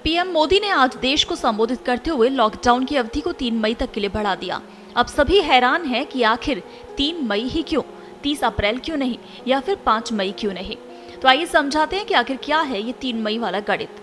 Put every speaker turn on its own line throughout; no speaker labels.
PM Modi ने आज देश को संबोधित करते हुए लॉकडाउन की अवधि को 3 मई तक के लिए बढ़ा दिया। अब सभी हैरान हैं कि आखिर 3 मई ही क्यों, 30 अप्रैल क्यों नहीं या फिर 5 मई क्यों नहीं। तो आइए समझाते हैं कि आखिर क्या है ये 3 मई वाला गणित।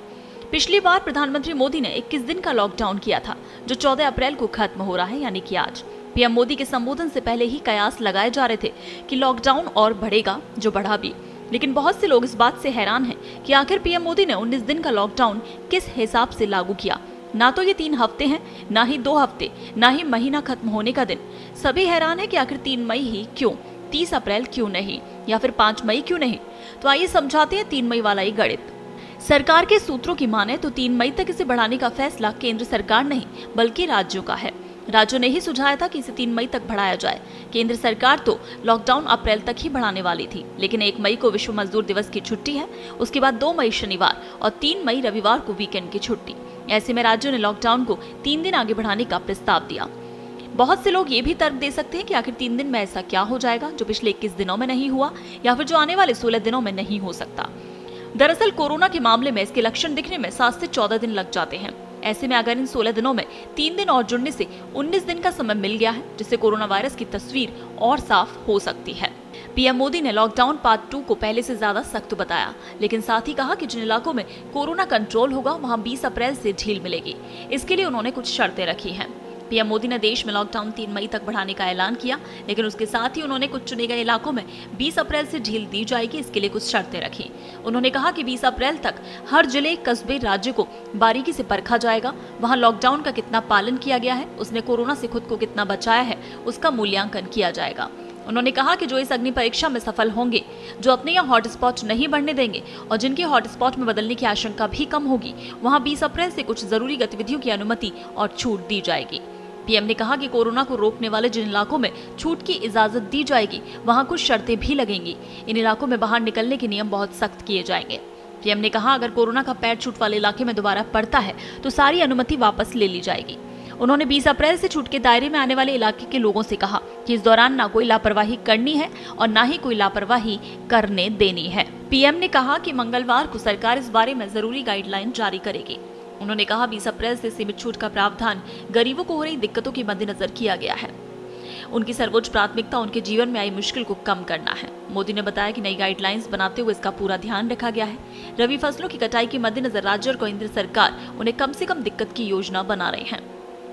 पिछली बार प्रधानमंत्री मोदी ने 21 दिन का लॉकडाउन किया था, जो 14 अप्रैल को खत्म हो रहा है, यानी कि आज। पीएम मोदी के संबोधन से पहले ही कयास लगाए जा रहे थे कि लॉकडाउन और बढ़ेगा, जो बढ़ा भी। लेकिन बहुत से लोग इस बात से हैरान हैं कि आखिर पीएम मोदी ने 19 दिन का लॉकडाउन किस हिसाब से लागू किया। ना तो ये 3 हफ्ते हैं, ना ही 2 हफ्ते, ना ही महीना खत्म होने का दिन। सभी हैरान है कि आखिर 3 मई ही क्यों, 30 अप्रैल क्यों नहीं या फिर 5 मई क्यों नहीं। तो आइए समझाते हैं 3 मई वाला ये गणित। सरकार के सूत्रों की माने तो 3 मई तक इसे बढ़ाने का फैसला केंद्र सरकार नहीं बल्कि राज्यों का है। राज्यों ने ही सुझाया था कि इसे 3 मई तक बढ़ाया जाए। केंद्र सरकार तो लॉकडाउन अप्रैल तक ही बढ़ाने वाली थी, लेकिन 1 मई को विश्व मजदूर दिवस की छुट्टी है, उसके बाद 2 मई शनिवार और 3 मई रविवार को वीकेंड की छुट्टी। ऐसे में राज्यों ने लॉकडाउन को 3 दिन आगे बढ़ाने का प्रस्ताव दिया। बहुत से लोग ये भी तर्क दे सकते हैं कि आखिर 3 दिन में ऐसा क्या हो जाएगा जो पिछले 21 दिनों में नहीं हुआ या फिर जो आने वाले 16 दिनों में नहीं हो सकता। दरअसल कोरोना के मामले में इसके लक्षण दिखने में 7 से 14 दिन लग जाते हैं। ऐसे में अगर इन 16 दिनों में 3 दिन और जुड़ने से 19 दिन का समय मिल गया है, जिससे कोरोना वायरस की तस्वीर और साफ हो सकती है। पीएम मोदी ने लॉकडाउन पार्ट 2 को पहले से ज्यादा सख्त बताया, लेकिन साथ ही कहा कि जिन इलाकों में कोरोना कंट्रोल होगा वहां 20 अप्रैल से ढील मिलेगी। इसके लिए उन्होंने कुछ शर्तें रखी हैं। पीएम मोदी ने देश में लॉकडाउन 3 मई तक बढ़ाने का ऐलान किया, लेकिन उसके साथ ही उन्होंने कुछ चुने गए इलाकों में 20 अप्रैल से ढील दी जाएगी, इसके लिए कुछ शर्तें रखी। उन्होंने कहा कि 20 अप्रैल तक हर जिले, कस्बे, राज्य को बारीकी से परखा जाएगा। वहां लॉकडाउन का कितना पालन किया गया है, उसने कोरोना से खुद को कितना बचाया है, उसका मूल्यांकन किया जाएगा। उन्होंने कहा कि जो इस अग्नि परीक्षा में सफल होंगे, जो अपने यहाँ हॉटस्पॉट नहीं बढ़ने देंगे और जिनके हॉटस्पॉट में बदलने की आशंका भी कम होगी, वहां 20 अप्रैल से कुछ जरूरी गतिविधियों की अनुमति और छूट दी जाएगी। पीएम ने कहा कि कोरोना को रोकने वाले जिन इलाकों में छूट की इजाजत दी जाएगी, वहां कुछ शर्तें भी लगेंगी। इन इलाकों में बाहर निकलने के नियम बहुत सख्त किए जाएंगे। पीएम ने कहा अगर कोरोना का पैर छूट वाले इलाके में दोबारा पड़ता है तो सारी अनुमति वापस ले ली जाएगी। उन्होंने 20 अप्रैल से छूट के दायरे में आने वाले इलाके के लोगों से कहा कि इस दौरान ना कोई लापरवाही करनी है और ना ही कोई लापरवाही करने देनी है। पीएम ने कहा कि मंगलवार को सरकार इस बारे में जरूरी गाइडलाइन जारी करेगी। उन्होंने कहा 20 अप्रैल से सीमित छूट का प्रावधान गरीबों को हो रही दिक्कतों के मद्देनजर किया गया है। उनकी सर्वोच्च प्राथमिकता उनके जीवन में आई मुश्किल को कम करना है। मोदी ने बताया कि नई गाइडलाइंस बनाते हुए इसका पूरा ध्यान रखा गया है। रबी फसलों की कटाई के मद्देनजर राज्य और केंद्र सरकार उन्हें कम से कम दिक्कत की योजना बना रहे हैं।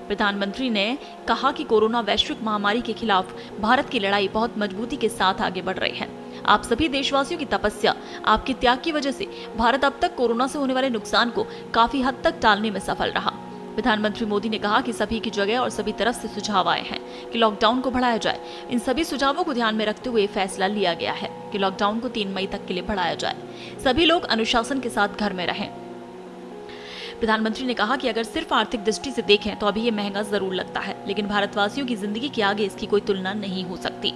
प्रधानमंत्री ने कहा कि कोरोना वैश्विक महामारी के खिलाफ भारत की लड़ाई बहुत मजबूती के साथ आगे बढ़ रही है। आप सभी देशवासियों की तपस्या, आपके त्याग की वजह से भारत अब तक कोरोना से होने वाले नुकसान को काफी हद तक टालने में सफल रहा। प्रधानमंत्री मोदी ने कहा कि सभी की जगह और सभी तरफ से सुझाव आए हैं कि लॉकडाउन को बढ़ाया जाए। इन सभी सुझावों को ध्यान में रखते हुए फैसला लिया गया है कि लॉकडाउन को 3 मई तक के लिए बढ़ाया जाए। सभी लोग अनुशासन के साथ घर में रहें। प्रधानमंत्री ने कहा कि अगर सिर्फ आर्थिक दृष्टि से देखें तो अभी ये महंगा जरूर लगता है, लेकिन भारतवासियों की जिंदगी के आगे इसकी कोई तुलना नहीं हो सकती।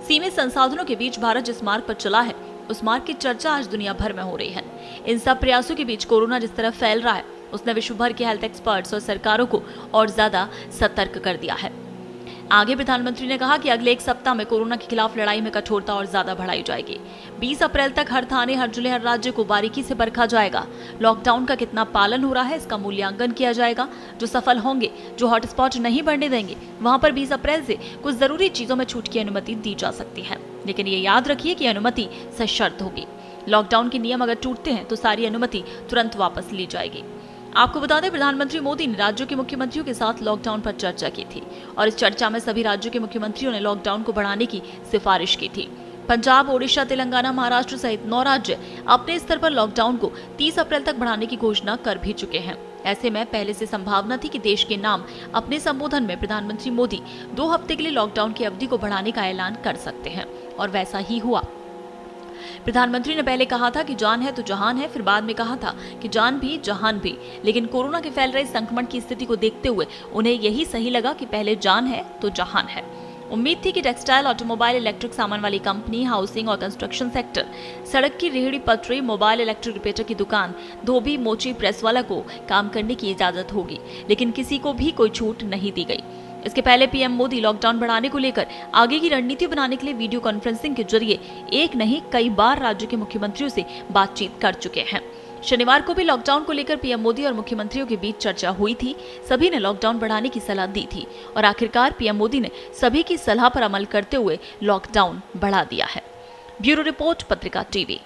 सीमित संसाधनों के बीच भारत जिस मार्ग पर चला है, उस मार्ग की चर्चा आज दुनिया भर में हो रही है। इन सब प्रयासों के बीच कोरोना जिस तरह फैल रहा है, उसने विश्व भर के हेल्थ एक्सपर्ट्स और सरकारों को और ज्यादा सतर्क कर दिया है। आगे प्रधानमंत्री ने कहा कि अगले 1 सप्ताह में कोरोना के खिलाफ लड़ाई में कठोरता और ज्यादा बढ़ाई जाएगी। 20 अप्रैल तक हर थाने, हर जिले, हर राज्य को बारीकी से परखा जाएगा। लॉकडाउन का कितना पालन हो रहा है, इसका मूल्यांकन किया जाएगा। जो सफल होंगे, जो हॉटस्पॉट नहीं बढ़ने देंगे, वहां पर 20 अप्रैल से कुछ जरूरी चीजों में छूट की अनुमति दी जा सकती है, लेकिन ये याद रखिए कि अनुमति सशर्त होगी। लॉकडाउन के नियम अगर टूटते हैं तो सारी अनुमति तुरंत वापस ली जाएगी। आपको बता दें, प्रधानमंत्री मोदी ने राज्यों के मुख्यमंत्रियों के साथ लॉकडाउन पर चर्चा की थी और इस चर्चा में सभी राज्यों के मुख्यमंत्रियों ने लॉकडाउन को बढ़ाने की सिफारिश की थी। पंजाब, ओडिशा, तेलंगाना, महाराष्ट्र सहित 9 राज्य अपने स्तर पर लॉकडाउन को 30 अप्रैल तक बढ़ाने की घोषणा कर भी चुके हैं। ऐसे में पहले से संभावना थी कि देश के नाम अपने संबोधन में प्रधानमंत्री मोदी 2 हफ्ते के लिए लॉकडाउन की अवधि को बढ़ाने का ऐलान कर सकते हैं, और वैसा ही हुआ। प्रधानमंत्री ने पहले कहा था कि जान है तो जहान है, फिर बाद में कहा था कि जान भी जहान भी। लेकिन कोरोना के फैल रहे संक्रमण की स्थिति को देखते हुए उन्हें यही सही लगा कि पहले जान है तो जहान है। उम्मीद थी कि टेक्सटाइल, ऑटोमोबाइल, इलेक्ट्रिक सामान वाली कंपनी, हाउसिंग और कंस्ट्रक्शन सेक्टर, सड़क की रेहड़ी पटरी, मोबाइल, इलेक्ट्रिक रिपेयर की दुकान, धोबी, मोची, प्रेस वाला को काम करने की इजाजत होगी, लेकिन किसी को भी कोई छूट नहीं दी गई। इसके पहले पीएम मोदी लॉकडाउन बढ़ाने को लेकर आगे की रणनीति बनाने के लिए वीडियो कॉन्फ्रेंसिंग के जरिए एक नहीं कई बार राज्य के मुख्यमंत्रियों से बातचीत कर चुके हैं। शनिवार को भी लॉकडाउन को लेकर पीएम मोदी और मुख्यमंत्रियों के बीच चर्चा हुई थी। सभी ने लॉकडाउन बढ़ाने की सलाह दी थी और आखिरकार पीएम मोदी ने सभी की सलाह पर अमल करते हुए लॉकडाउन बढ़ा दिया है। ब्यूरो रिपोर्ट, पत्रिका टीवी।